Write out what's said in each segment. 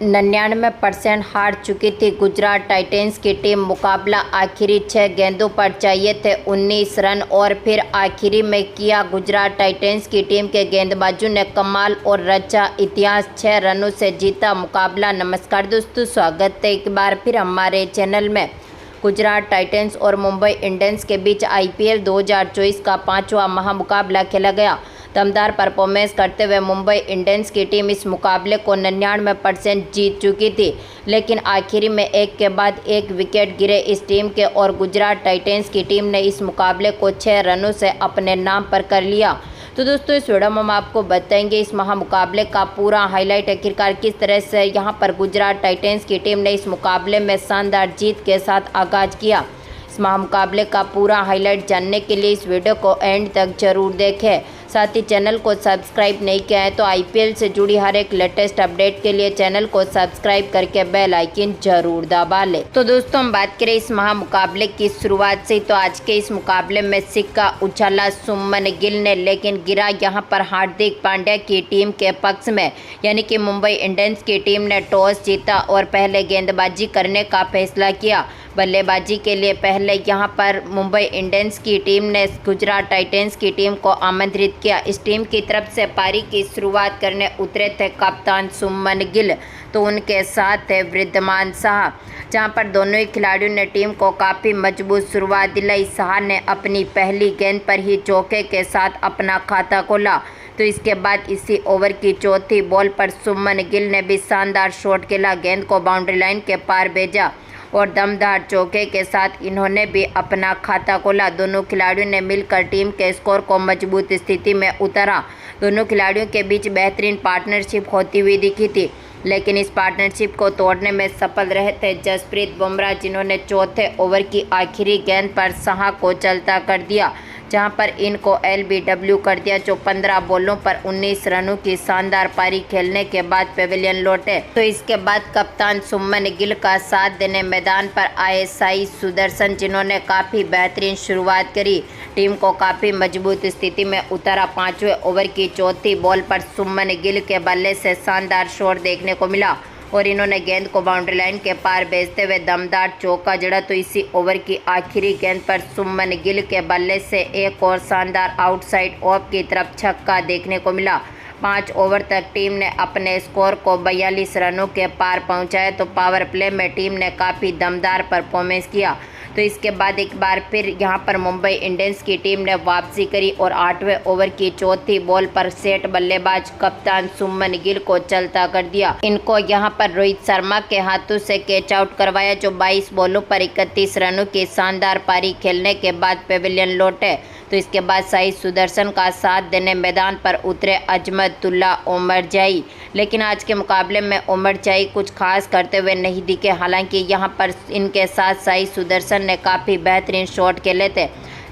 99% हार चुकी थी गुजरात टाइटंस की टीम। मुकाबला आखिरी 6 गेंदों पर चाहिए थे 19 रन और फिर आखिरी में किया गुजरात टाइटंस की टीम के गेंदबाजों ने कमाल और रचा इतिहास। 6 रनों से जीता मुकाबला। नमस्कार दोस्तों, स्वागत है एक बार फिर हमारे चैनल में। गुजरात टाइटंस और मुंबई इंडियंस के बीच IPL 2024 का 5वां महामुकाबला खेला गया। दमदार परफॉर्मेंस करते हुए मुंबई इंडियंस की टीम इस मुकाबले को 99% जीत चुकी थी, लेकिन आखिरी में एक के बाद एक विकेट गिरे इस टीम के और गुजरात टाइटंस की टीम ने इस मुकाबले को 6 रनों से अपने नाम पर कर लिया। तो दोस्तों, इस वीडियो में हम आपको बताएंगे इस महामुकाबले का पूरा हाईलाइट, आखिरकार किस तरह से यहां पर गुजरात टाइटंस की टीम ने इस मुकाबले में शानदार जीत के साथ आगाज किया। इस महामुकाबले का पूरा हाईलाइट जानने के लिए इस वीडियो को एंड तक जरूर देखें। साथ ही चैनल को सब्सक्राइब नहीं किया है तो IPL से जुड़ी हर एक लेटेस्ट अपडेट के लिए चैनल को सब्सक्राइब करके बेल आइकन जरूर दबा लें। तो दोस्तों, हम बात करें इस महामुकाबले की शुरुआत से, तो आज के इस मुकाबले में सिक्का उछाला सुमन गिल ने, लेकिन गिरा यहां पर हार्दिक पांड्या की टीम के पक्ष में। यानी कि मुंबई इंडियंस की टीम ने टॉस जीता और पहले गेंदबाजी करने का फैसला किया। बल्लेबाजी के लिए पहले यहां पर मुंबई इंडियंस की टीम ने गुजरात टाइटंस की टीम को आमंत्रित किया। इस टीम की तरफ से पारी की शुरुआत करने उतरे थे कप्तान सुमन गिल, तो उनके साथ थे वृद्धमान शाह, जहां पर दोनों ही खिलाड़ियों ने टीम को काफ़ी मजबूत शुरुआत दिलाई। शाह ने अपनी पहली गेंद पर ही चौके के साथ अपना खाता खोला, तो इसके बाद इसी ओवर की चौथी बॉल पर सुमन गिल ने भी शानदार शॉट खेला, गेंद को बाउंड्री लाइन के पार भेजा और दमदार चौके के साथ इन्होंने भी अपना खाता खोला। दोनों खिलाड़ियों ने मिलकर टीम के स्कोर को मजबूत स्थिति में उतारा। दोनों खिलाड़ियों के बीच बेहतरीन पार्टनरशिप होती हुई दिखी थी, लेकिन इस पार्टनरशिप को तोड़ने में सफल रहे थे जसप्रीत बुमराह, जिन्होंने चौथे ओवर की आखिरी गेंद पर शाह को चलता कर दिया, जहां पर इनको LBW कर दिया, जो 15 बॉलों पर 19 रनों की शानदार पारी खेलने के बाद पेविलियन लौटे। तो इसके बाद कप्तान सुमन गिल का साथ देने मैदान पर आए साई सुदर्शन, जिन्होंने काफ़ी बेहतरीन शुरुआत करी, टीम को काफ़ी मजबूत स्थिति में उतारा। 5वें ओवर की चौथी बॉल पर सुमन गिल के बल्ले से शानदार शॉट देखने को मिला और इन्होंने गेंद को बाउंड्री लाइन के पार भेजते हुए दमदार चौका जड़ा। तो इसी ओवर की आखिरी गेंद पर सुमन गिल के बल्ले से एक और शानदार आउटसाइड ऑफ की तरफ छक्का देखने को मिला। 5 ओवर तक टीम ने अपने स्कोर को 42 रनों के पार पहुंचाया। तो पावर प्ले में टीम ने काफ़ी दमदार परफॉर्मेंस किया। तो इसके बाद एक बार फिर यहां पर मुंबई इंडियंस की टीम ने वापसी करी और 8वें ओवर की चौथी बॉल पर सेट बल्लेबाज कप्तान सुमन गिल को चलता कर दिया। इनको यहां पर रोहित शर्मा के हाथों से कैच आउट करवाया, जो 22 बॉलों पर 31 रनों की शानदार पारी खेलने के बाद पेविलियन लौटे। तो इसके बाद साई सुदर्शन का साथ देने मैदान पर उतरे अजमतुल्ला ओमरजाई, लेकिन आज के मुकाबले में ओमरजाई कुछ खास करते हुए नहीं दिखे। हालांकि यहां पर इनके साथ साई सुदर्शन ने काफ़ी बेहतरीन शॉट खेले थे।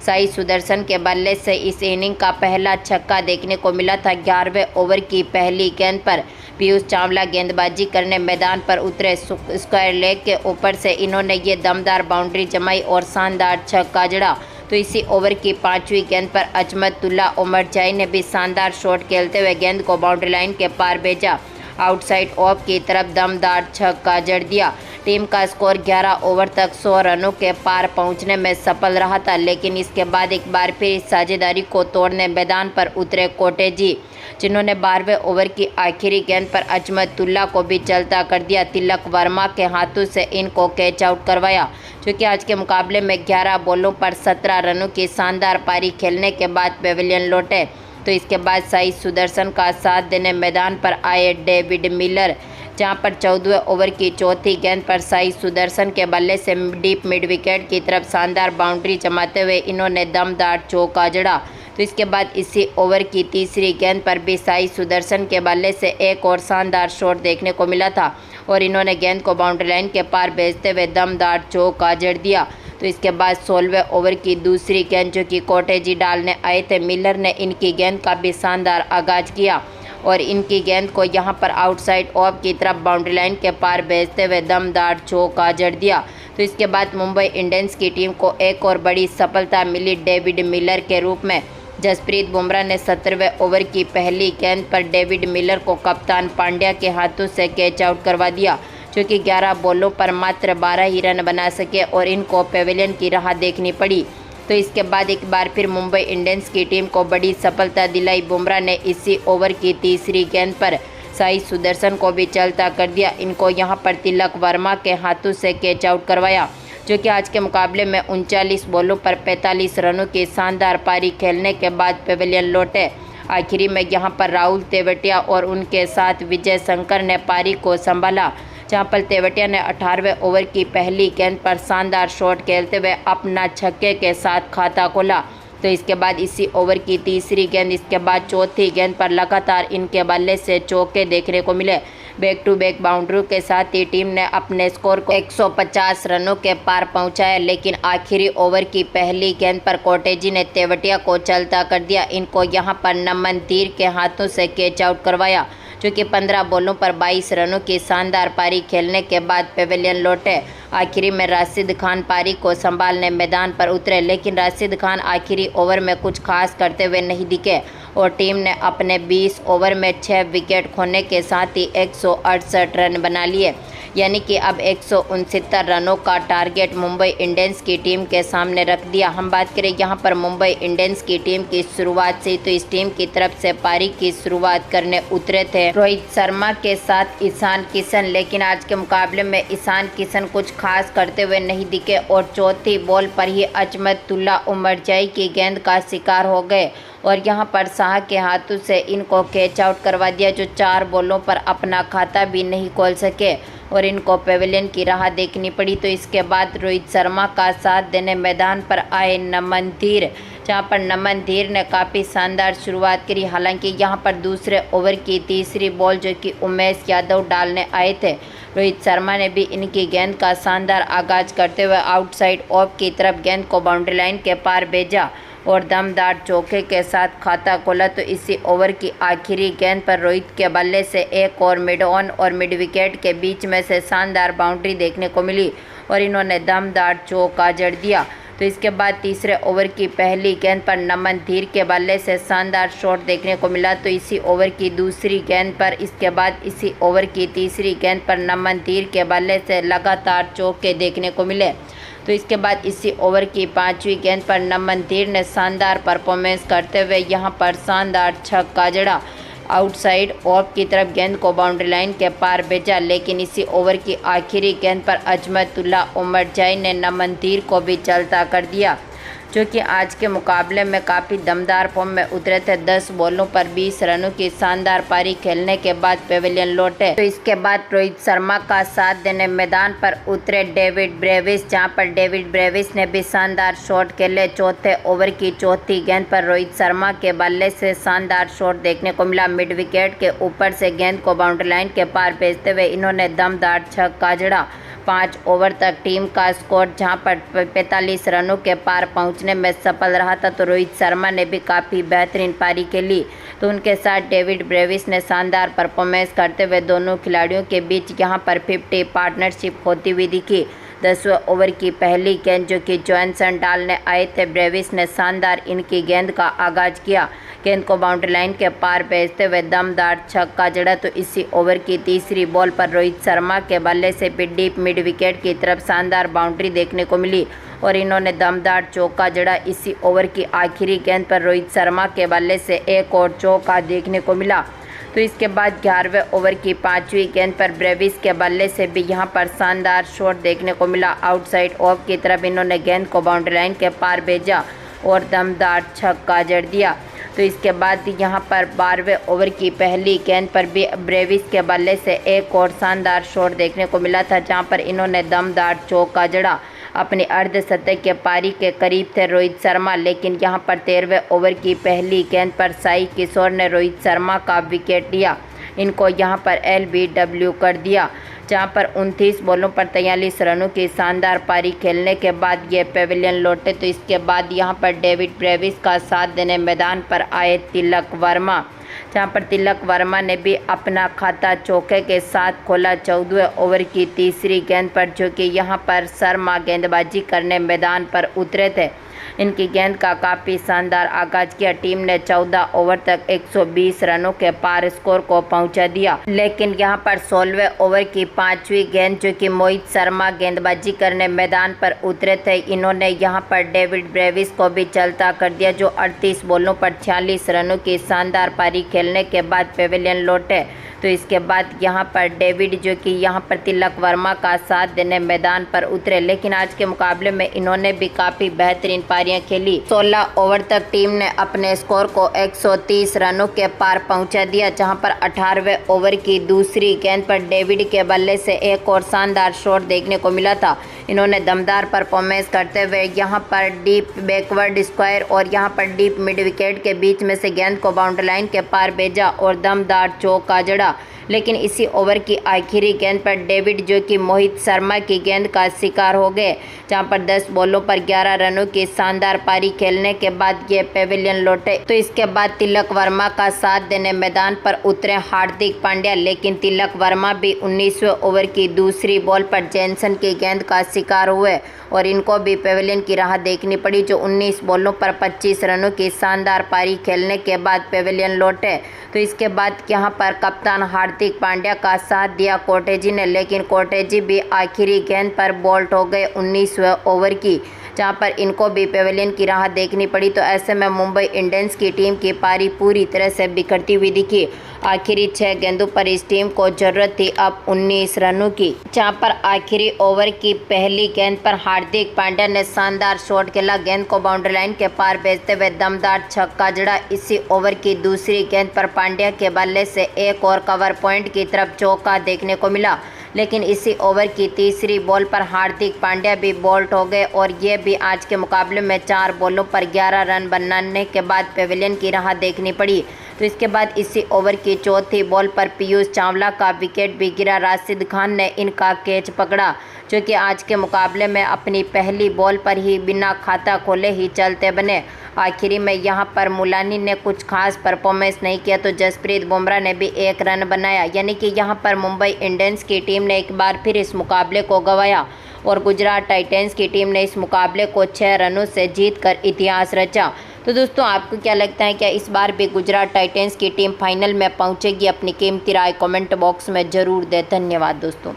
साई सुदर्शन के बल्ले से इस इनिंग का पहला छक्का देखने को मिला था। 11वें ओवर की पहली गेंद पर पीयूष चावला गेंदबाजी करने मैदान पर उतरे। स्क्वायर लेग के ऊपर से इन्होंने ये दमदार बाउंड्री जमाई और शानदार छक्का जड़ा। तो इसी ओवर की 5वीं गेंद पर अजमतुल्ला ओमरजाई ने भी शानदार शॉट खेलते हुए गेंद को बाउंड्री लाइन के पार भेजा, आउटसाइड ऑफ की तरफ दमदार छक्का जड़ दिया। टीम का स्कोर 11 ओवर तक 100 रनों के पार पहुंचने में सफल रहा था, लेकिन इसके बाद एक बार फिर इस साझेदारी को तोड़ने मैदान पर उतरे कोटेजी, जिन्होंने 12वें ओवर की आखिरी गेंद पर अजमतुल्ला को भी चलता कर दिया। तिलक वर्मा के हाथों से इनको कैच आउट करवाया, जो कि आज के मुकाबले में 11 बॉलों पर 17 रनों की शानदार पारी खेलने के बाद पेविलियन लौटे। तो इसके बाद साई सुदर्शन का साथ देने मैदान पर आए डेविड मिलर, जहां पर 14वें ओवर की चौथी गेंद पर साई सुदर्शन के बल्ले से डीप मिड विकेट की तरफ शानदार बाउंड्री जमाते हुए इन्होंने दमदार चौका जड़ा। तो इसके बाद इसी ओवर की तीसरी गेंद पर भी साई सुदर्शन के बल्ले से एक और शानदार शॉट देखने को मिला था और इन्होंने गेंद को बाउंड्री लाइन के पार भेजते हुए दमदार चौका जड़ दिया। तो इसके बाद 16वें ओवर की दूसरी गेंद, जो कि कोटेजी डालने आए थे, मिलर ने इनकी गेंद का भी शानदार आगाज किया और इनकी गेंद को यहां पर आउटसाइड ऑफ की तरफ बाउंड्री लाइन के पार भेजते हुए दमदार चौका जड़ दिया। तो इसके बाद मुंबई इंडियंस की टीम को एक और बड़ी सफलता मिली डेविड मिलर के रूप में, जसप्रीत बुमराह ने 17वें ओवर की पहली गेंद पर डेविड मिलर को कप्तान पांड्या के हाथों से कैच आउट करवा दिया, जो कि 11 बॉलों पर मात्र 12 ही रन बना सके और इनको पेविलियन की राह देखनी पड़ी। तो इसके बाद एक बार फिर मुंबई इंडियंस की टीम को बड़ी सफलता दिलाई। बुमराह ने इसी ओवर की तीसरी गेंद पर साई सुदर्शन को भी चलता कर दिया। इनको यहां पर तिलक वर्मा के हाथों से कैच आउट करवाया, जो कि आज के मुकाबले में 39 बॉलों पर 45 रनों की शानदार पारी खेलने के बाद पेविलियन लौटे। आखिरी में यहां पर राहुल तेवतिया और उनके साथ विजय शंकर ने पारी को संभाला, जहां पर तेवतिया ने 18वें ओवर की पहली गेंद पर शानदार शॉट खेलते हुए अपना छक्के के साथ खाता खोला। तो इसके बाद इसी ओवर की तीसरी गेंद, इसके बाद चौथी गेंद पर लगातार इनके बल्ले से चौके देखने को मिले। बैक टू बैक बाउंड्री के साथ ही टीम ने अपने स्कोर को 150 रनों के पार पहुंचाया, लेकिन आखिरी ओवर की पहली गेंद पर कोटेजी ने तेवतिया को चलता कर दिया। इनको यहां पर नमन तीर के हाथों से कैच आउट करवाया, जो कि 15 बॉलों पर 22 रनों की शानदार पारी खेलने के बाद पेविलियन लौटे। आखिरी में राशिद खान पारी को संभालने मैदान पर उतरे, लेकिन राशिद खान आखिरी ओवर में कुछ खास करते हुए नहीं दिखे और टीम ने अपने 20 ओवर में 6 विकेट खोने के साथ ही 168 रन बना लिए, यानी कि अब 169 रनों का टारगेट मुंबई इंडियंस की टीम के सामने रख दिया। हम बात करें यहाँ पर मुंबई इंडियंस की टीम की शुरुआत से, तो इस टीम की तरफ से पारी की शुरुआत करने उतरे थे रोहित शर्मा के साथ ईशान किशन, लेकिन आज के मुकाबले में ईशान किशन कुछ खास करते हुए नहीं दिखे और चौथी बॉल पर ही अजमतुल्ला उमरजाई की गेंद का शिकार हो गए और यहां पर शाह के हाथों से इनको कैच आउट करवा दिया, जो 4 बॉलों पर अपना खाता भी नहीं खोल सके और इनको पेविलियन की राह देखनी पड़ी। तो इसके बाद रोहित शर्मा का साथ देने मैदान पर आए नमन धीर, जहां पर नमन धीर ने काफ़ी शानदार शुरुआत करी। हालांकि यहां पर दूसरे ओवर की तीसरी बॉल जो कि उमेश यादव डालने आए थे, रोहित शर्मा ने भी इनकी गेंद का शानदार आगाज करते हुए आउटसाइड ऑफ की तरफ गेंद को बाउंड्री लाइन के पार भेजा और दमदार चौके के साथ खाता खोला। तो इसी ओवर की आखिरी गेंद पर रोहित के बल्ले से एक और मिड ऑन और मिड विकेट के बीच में से शानदार बाउंड्री देखने को मिली और इन्होंने दमदार चौका जड़ दिया। तो इसके बाद तीसरे ओवर की पहली गेंद पर नमन धीर के बल्ले से शानदार शॉट देखने को मिला। तो इसी ओवर की दूसरी गेंद पर, इसके बाद इसी ओवर की तीसरी गेंद पर नमन धीर के बल्ले से लगातार चौके देखने को मिले। तो इसके बाद इसी ओवर की 5वीं गेंद पर नमन धीर ने शानदार परफॉर्मेंस करते हुए यहां पर शानदार छक्का जड़ा, आउटसाइड ऑफ की तरफ गेंद को बाउंड्री लाइन के पार भेजा। लेकिन इसी ओवर की आखिरी गेंद पर अजमतुल्ला उमरजाई ने नमन धीर को भी चलता कर दिया, जो कि आज के मुकाबले में काफ़ी दमदार फॉर्म में उतरे थे। 10 बॉलों पर 20 रनों की शानदार पारी खेलने के बाद पेविलियन लौटे। तो इसके बाद रोहित शर्मा का साथ देने मैदान पर उतरे डेविड ब्रेविस, जहां पर डेविड ब्रेविस ने भी शानदार शॉट खेले। चौथे ओवर की चौथी गेंद पर रोहित शर्मा के बल्ले से शानदार शॉट देखने को मिला। मिड विकेट के ऊपर से गेंद को बाउंड्री लाइन के पार भेजते हुए इन्होंने दमदार छक्का जड़ा। 5 ओवर तक टीम का स्कोर जहां पर 45 रनों के पार पहुंचने में सफल रहा था। तो रोहित शर्मा ने भी काफ़ी बेहतरीन पारी खेली, तो उनके साथ डेविड ब्रेविस ने शानदार परफॉर्मेंस करते हुए दोनों खिलाड़ियों के बीच यहां पर 50 पार्टनरशिप होती हुई दिखी। 10वें ओवर की पहली गेंद जो कि जॉनसन डालने आए थे, ब्रेविस ने शानदार इनकी गेंद का आगाज किया, गेंद को बाउंड्री लाइन के पार भेजते हुए दमदार छक्का जड़ा। तो इसी ओवर की तीसरी बॉल पर रोहित शर्मा के बल्ले से डीप मिड विकेट की तरफ शानदार बाउंड्री देखने को मिली और इन्होंने दमदार चौका जड़ा। इसी ओवर की आखिरी गेंद पर रोहित शर्मा के बल्ले से एक और चौका देखने को मिला। तो इसके बाद 11वें ओवर की 5वीं गेंद पर ब्रेविस के बल्ले से भी यहां पर शानदार शॉट देखने को मिला। आउटसाइड ऑफ की तरफ इन्होंने गेंद को बाउंड्री लाइन के पार भेजा और दमदार छक्का जड़ दिया। तो इसके बाद यहां पर 12वें ओवर की पहली गेंद पर भी ब्रेविस के बल्ले से एक और शानदार शॉट देखने को मिला था, जहां पर इन्होंने दमदार चौका जड़ा। अपनी अर्धशतक के पारी के करीब थे रोहित शर्मा, लेकिन यहां पर 13वें ओवर की पहली गेंद पर साई किशोर ने रोहित शर्मा का विकेट लिया, इनको यहां पर LBW कर दिया, जहां पर 29 बॉलों पर 43 रनों की शानदार पारी खेलने के बाद ये पेविलियन लौटे। तो इसके बाद यहां पर डेविड ब्रेविस का साथ देने मैदान पर आए तिलक वर्मा, जहां पर तिलक वर्मा ने भी अपना खाता चौके के साथ खोला। 14वें ओवर की तीसरी गेंद पर, जो कि यहां पर शर्मा गेंदबाजी करने मैदान पर उतरे थे, इनकी गेंद का काफ़ी शानदार आगाज किया। टीम ने 14 ओवर तक 120 रनों के पार स्कोर को पहुंचा दिया, लेकिन यहां पर 16वें ओवर की 5वीं गेंद जो कि मोहित शर्मा गेंदबाजी करने मैदान पर उतरे थे, इन्होंने यहां पर डेविड ब्रेविस को भी चलता कर दिया, जो 38 बॉलों पर 46 रनों की शानदार पारी खेलने के बाद पेविलियन लौटे। तो इसके बाद यहां पर डेविड जो कि यहां पर तिलक वर्मा का साथ देने मैदान पर उतरे, लेकिन आज के मुकाबले में इन्होंने भी काफ़ी बेहतरीन पारियां खेली। 16 ओवर तक टीम ने अपने स्कोर को 130 रनों के पार पहुंचा दिया, जहां पर 18वें ओवर की दूसरी गेंद पर डेविड के बल्ले से एक और शानदार शॉट देखने को मिला था। इन्होंने दमदार परफॉर्मेंस करते हुए यहां पर डीप बैकवर्ड स्क्वायर और यहां पर डीप मिड विकेट के बीच में से गेंद को बाउंड्री लाइन के पार भेजा और दमदार चौका जड़ा। लेकिन इसी ओवर की आखिरी गेंद पर डेविड जो कि मोहित शर्मा की गेंद का शिकार हो गए, जहां पर 10 बॉलों पर 11 रनों की शानदार पारी खेलने के बाद ये पेविलियन लौटे। तो इसके बाद तिलक वर्मा का साथ देने मैदान पर उतरे हार्दिक पांड्या, लेकिन तिलक वर्मा भी 19वें ओवर की दूसरी बॉल पर जैनसन की गेंद का शिकार हुए और इनको भी पेविलियन की राह देखनी पड़ी, जो 19 बॉलों पर 25 रनों की शानदार पारी खेलने के बाद पेविलियन लौटे। तो इसके बाद यहाँ पर कप्तान हार्दिक पांड्या का साथ दिया कोटेजी ने, लेकिन कोटेजी भी आखिरी गेंद पर बोल्ट हो गए 19वें ओवर की, जहां पर इनको भी पेविलियन की राह देखनी पड़ी। तो ऐसे में मुंबई इंडियंस की टीम की पारी पूरी तरह से बिखरती हुई दिखी। आखिरी 6 गेंदों पर इस टीम को जरूरत थी अब 19 रनों की, जहां पर आखिरी ओवर की पहली गेंद पर हार्दिक पांड्या ने शानदार शॉट खेला, गेंद को बाउंड्री लाइन के पार भेजते हुए दमदार छक्का जड़ा। इसी ओवर की दूसरी गेंद पर पांड्या के बल्ले से एक और कवर पॉइंट की तरफ चौका देखने को मिला, लेकिन इसी ओवर की तीसरी बॉल पर हार्दिक पांड्या भी बोल्ट हो गए और ये भी आज के मुकाबले में 4 बॉलों पर 11 रन बनाने के बाद पेविलियन की राह देखनी पड़ी। तो इसके बाद इसी ओवर की चौथी बॉल पर पीयूष चावला का विकेट भी गिरा। राशिद खान ने इनका कैच पकड़ा, जो कि आज के मुकाबले में अपनी पहली बॉल पर ही बिना खाता खोले ही चलते बने। आखिरी में यहां पर मुलानी ने कुछ खास परफॉर्मेंस नहीं किया, तो जसप्रीत बुमराह ने भी 1 रन बनाया, यानी कि यहां पर मुंबई इंडियंस की टीम ने एक बार फिर इस मुकाबले को गंवाया और गुजरात टाइटंस की टीम ने इस मुकाबले को 6 रनों से जीतकर इतिहास रचा। तो दोस्तों, आपको क्या लगता है, क्या इस बार भी गुजरात टाइटंस की टीम फाइनल में पहुंचेगी? अपनी कीमती राय कमेंट बॉक्स में ज़रूर दें। धन्यवाद दोस्तों।